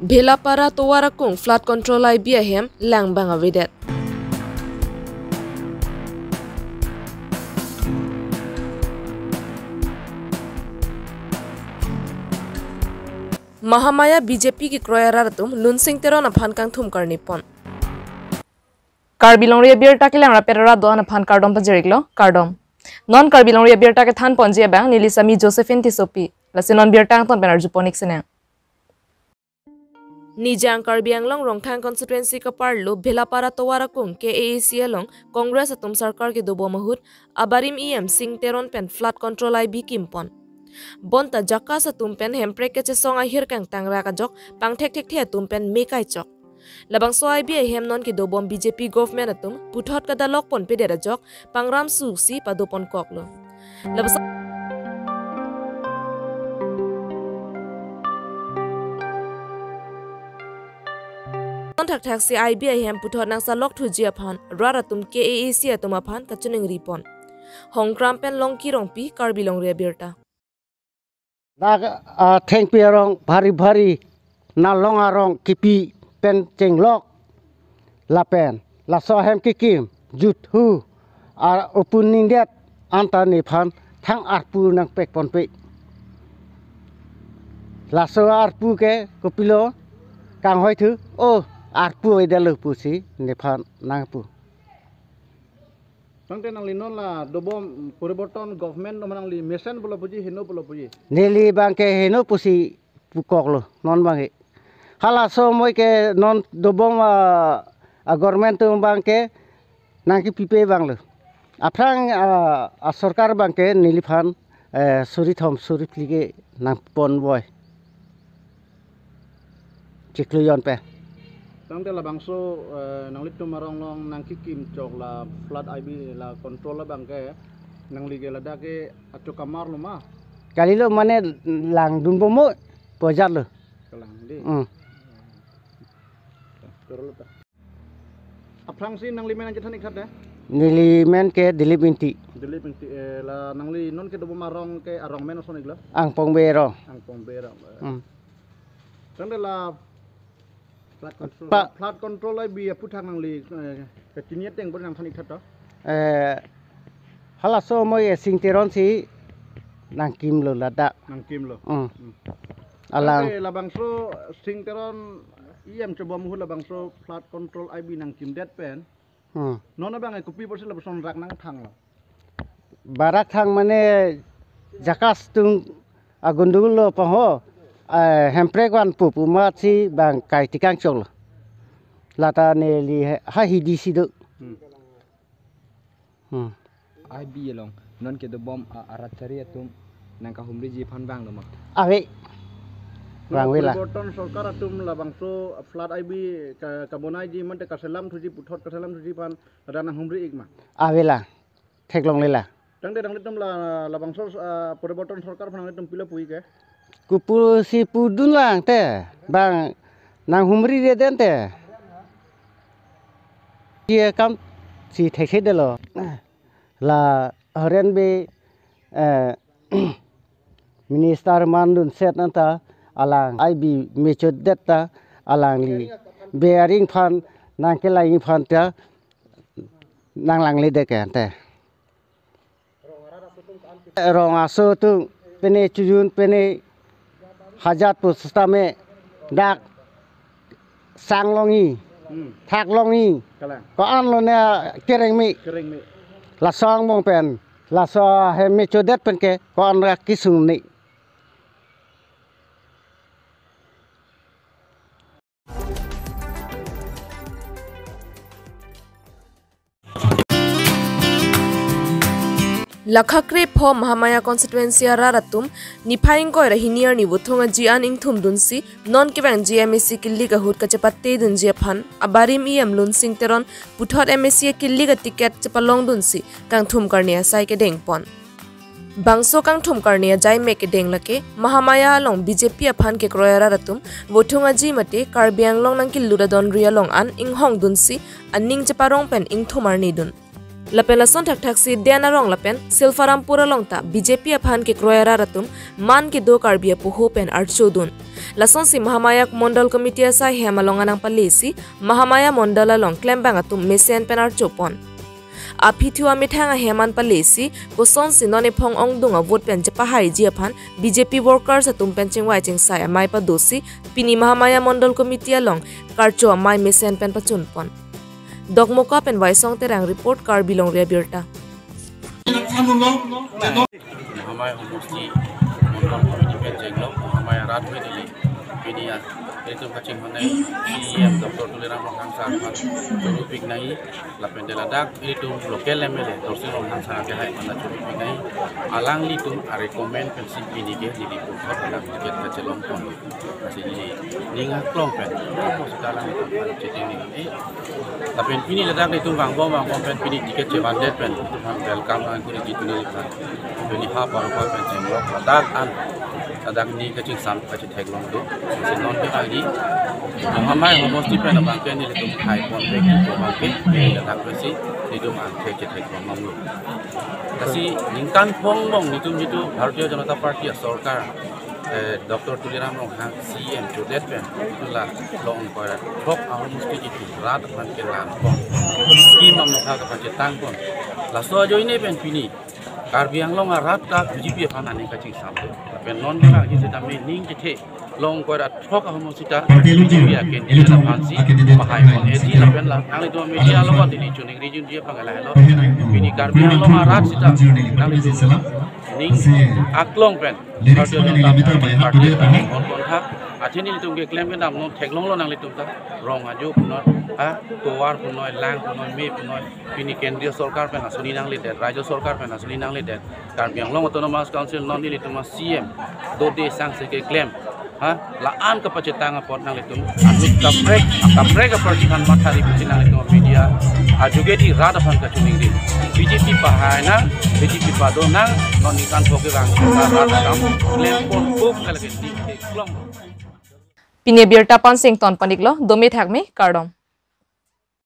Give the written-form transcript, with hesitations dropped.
Bhelapara towarakung flood control ai biahem langbang avidet. Mahamaya BJP ki kroyaratum lunsing teron aphan kang thum karni pon. Karbi longri beer ta kilang rapera do an aphan kardom pajiriglo kardom. Non karbi longri beer ta ke than ponje bang nilisami Josephine Tisopi. Lasinon beer tang ton benar juponik sene. Nijang Karbiang long Rongthang constituency ka parlo Bhelapara towarakung KAAC along Congress atum sarkar ke dobo mahut abarim EM sing teron pen flood control ai bikimpon. Bonta jaka sa tumpen hempre ke chesong ahir kang tangra ka jok pang thek thek the tumpen mekai chok. Labang so ai bi hem non ke dobom BJP government atum puthot ka dalok pon pe dera jok pangram su si padopon koklo. Labas thak si IBM puthot nang salok thuji aphan raratum KAAC atum aphan kachuning ripon hongkram pen longki rongpi karbi long rebirta na theng pierong bhari na long arong kipi pen chenglok la pen la so hem kikim jut hu ar opening det antani phan thang arpu nang pek pon pe la so arpu ke kopilo kang hoi thu o arpu ida le pusi nephan nang pu Tangte nang linon la dobom poriborton government no manang li mission bola puji hino bola puji neli bangke hino pusi pukok lo non bangi hala so moi ke non dobom a government tu bangke nang ki pipe bang lo aprang a sarkar bangke neli phan suri thom suri plige nang pon boy chikluyon pe Tangte la bangso nang litum marong long nang kikim chok la flood IB la control la bangke nang lige la dake acho kamar lo ma kali lo mane lang dun bomo pojat lo kalang di terus ta aprang si nang limen anjat hanik khat neli men ke dilip inti dili pinti la nang li non ke dobom marong ke arong men oson igla ang pong bero ang pombera Tangte la flood control ai bi puthang nang li ke tiniet teng bon nang thanik khat hala so moi singteron si nang kim lo lada nang kim lo alang labangso singteron iam coba muhul labangso flood control IB nang kim det pen nona bang kopi porsi labson rak nang thang lo barak thang mane jakas tung agundul lo paho hemprekwan pupu ma si bang kai tikang chol lata ne li ha hidi sidu IB long non ke dobom arat cari atum nang ka humri ji phan bang lo mak awe bang wela Poriborton sarkar atum labangso flood IB ka bonai ji man te kaselam thuji puthot kaselam thuji pan ada nang humri igma awela theklong lela tangde dang litum la labangso poriborton sarkar phan litum pila pui ke kupu si pudun lang te bang nang humri de den te dia kam si thekhe de lo la haren be minister mandun set nanta alang IB mecho detta alang li bearing phan nang ke lai phan ta nang lang le de ke te rong aso tu pene chujun pene hajat pustame dak sanglongi thak longi kalang ko an lo ne kereng mi la song mong pen la so he mi chodet pen ke ko an ra kisung ni Lakhakre pho Mahamaya constituency raratum nipaing ko rahinier ni buthunga jian ingthum dunsi non kibang GMC killi ga hut ka chapatte dunji phan abarim em lun sing teron puthot MSC killi ga ticket chapalong dunsi kang thum karnia sai ke dengpon bangso kang thum karnia jai me ke deng lake Mahamaya long BJP aphan ke kroyara ratum buthunga ji mate karbiang long nang killuda don ria long an inghong dunsi aning chaparong pen ingthumar ni dun Lapen lason thak thak si Diana rong lapen Silfarampura longta BJP aphan ke kroyara ratum man ke do karbia puho pen archodun. Lason si Mahamaya Mondal Committee sa hemalonganang palisi Mahamaya Mondala long klembang atum mesen pen archopon. Apithua mithanga heman palisi koson si noni phong ong dunga vote pen japahai jiaphan BJP workers atum penching wai ching sai amai pa dosi pini Mahamaya Mondal Committee long karcho amai mesen pen pachunpon. Dogmoka pen waisong terang report kar bilong ria birta. Mahamaya homosti mondol committee pen jenglo Mahamaya rat we dili pinia itu kacing honai CM Dr. Tuliram Rohang Sarpan Churu Pignai lapen deladak itu lokal MLA Dorsi Rohang Sarpan hai mana Churu Pignai alang litum a recommend pensi pini ke di pusat dalam tiket kecelong pon masih ninga klong pen sekarang itu ceding ni lapen pini ledak itu bang bom pen pini tiket cebandet pen itu welcome an kuri jituni lipan pini ha paru pen jenglok ledak an adak ni kecing sam kecing teglong tu non ke lagi Mahamaya homosti pen bangke ni litum hai pon beki to bangke ni ledak besi litum an kecing teglong mamu kasi ningkan pong bong litum itu Bharatiya Janata Party sarkar Dr. Tuliram Rohang CM Jodet pen itulah long korat thok homosti itu rat man ke lan pon scheme amnokha ka pacetang pon laso jo ini pen pini Karbiang long arat ka BJP phanani ka ching sam pen non ka ki seta me ning ke long ko ra thok homo sita BJP aken ni la phansi bahai kon eti la pen la nang to media lo ka dili chuning region dia pangala lo pini Karbiang long arat sita nang ning aklong pen Bharatiya Janata Party on kon tha athini litum ke claim ke nam no theklong lo nang litum ta rong aju punoi towar punoi lang punoi me punoi pini kendriya sarkar pen asuni nang le der rajya sarkar pen asuni nang le der Karbiang long autonomous council non ni litum CM do de sang se ke claim la an ka pacetang pot nang litum anu kaprek ka party kan mathari putin nang litum media ajugeti rada phan ka chuning din BJP pahana BJP padonang non ikan poke bang rada kam claim pon pop kala ke klong Pinia birta pan sing ton paniklo domi thakme kardom.